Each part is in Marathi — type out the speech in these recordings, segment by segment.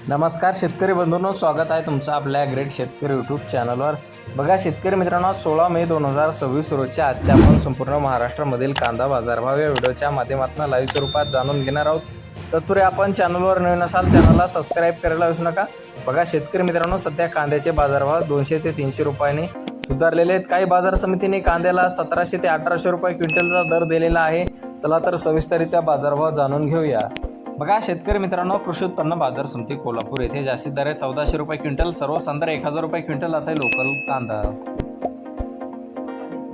नमस्कार शेतकरी बंधूंनो, स्वागत आहे तुमचं आपल्या ग्रेट शेतकरी यूट्यूब चॅनलवर। बघा शेतकरी मित्रांनो, 16 मे 2026 रोजच्या आजच्या आपण संपूर्ण महाराष्ट्रामधील कांदा बाजारभाव या व्हिडिओच्या माध्यमातून लाईव्ह स्वरूपात जाणून घेणार आहोत। तत्पूर्वी आपण चॅनलवर नवीन असाल चॅनलला सबस्क्राईब करायला विसरू नका। बघा शेतकरी मित्रांनो, सध्या कांद्याचे बाजारभाव 200 ते 300 रुपयांनी सुधारलेले आहेत। काही बाजार समितीने कांद्याला 1700 ते 1800 रुपये क्विंटलचा दर दिलेला आहे। चला तर सविस्तररित्या बाजारभाव जाणून घेऊया। बघा शेतकरी मित्रांनो, कृषी उत्पन्न बाजार समिती कोल्हापूर येथे जास्तीत दर आहे 1400 रुपये क्विंटल, सर्वसाधारण दर 1000 रुपये क्विंटल आता लोकल कांदा।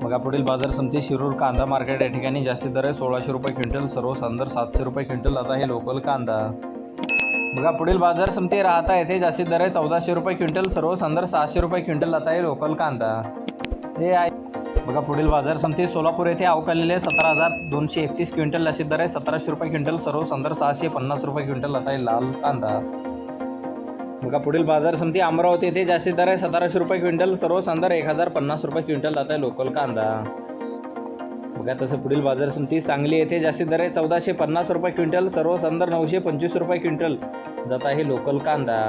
बघा पुढील बाजार समिती शिरूर कांदा मार्केट या ठिकाणी जास्तीत दर आहे 1600 रुपये क्विंटल, सर्वसाधारण दर 700 रुपये क्विंटल आता हे लोकल कांदा। बघा पुढील बाजार समिती राहता येथे जास्तीत दर आहे 1400 रुपये क्विंटल, सर्वसाधारण दर 600 रुपये क्विंटल आता हे लोकल कांदा हे आहे। बघा पुढील बाजार समिती सोलापूर येथे अवकालेले 17231 क्विंटल जास्तीत दर आहे 1700 रुपये क्विंटल, सर्वसाधारण दर 650 रुपये क्विंटल आता हे लाल कांदा। बघा पुढील बाजार समिती अमरावती येथे जास्तीत दर आहे 1700 रुपये क्विंटल, सर्वसाधारण दर 1050 रुपये क्विंटल आता हे लोकल कांदा। बघा तसं पुढील बाजार समिती सांगली येथे जास्तीत दर आहे 1450 रुपये क्विंटल, सर्वसाधारण दर 925 रुपये क्विंटल जात आहे लोकल कांदा।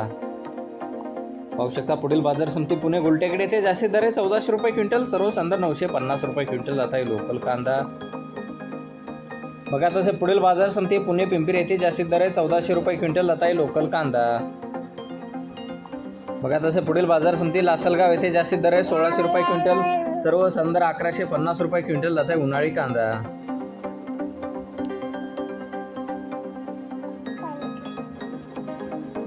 पाहू शकता पुढील बाजार समिती पुणे गुलटेकडे येथे जास्तीत दर आहे 1400 रुपये क्विंटल, सर्वसाधारण दर 950 रुपये क्विंटल जात आहे लोकल कांदा। बघा तसे पुढील बाजार समिती पुणे पिंपरी येथे जास्तीत दर आहे 1400 रुपये क्विंटल जात आहे लोकल कांदा। बघा तसे पुढील बाजार समिती लासलगाव येथे जास्तीत दर आहे 1600 रुपये क्विंटल, सर्वसाधारण दर 1150 रुपये क्विंटल जात आहे उन्हाळी कांदा।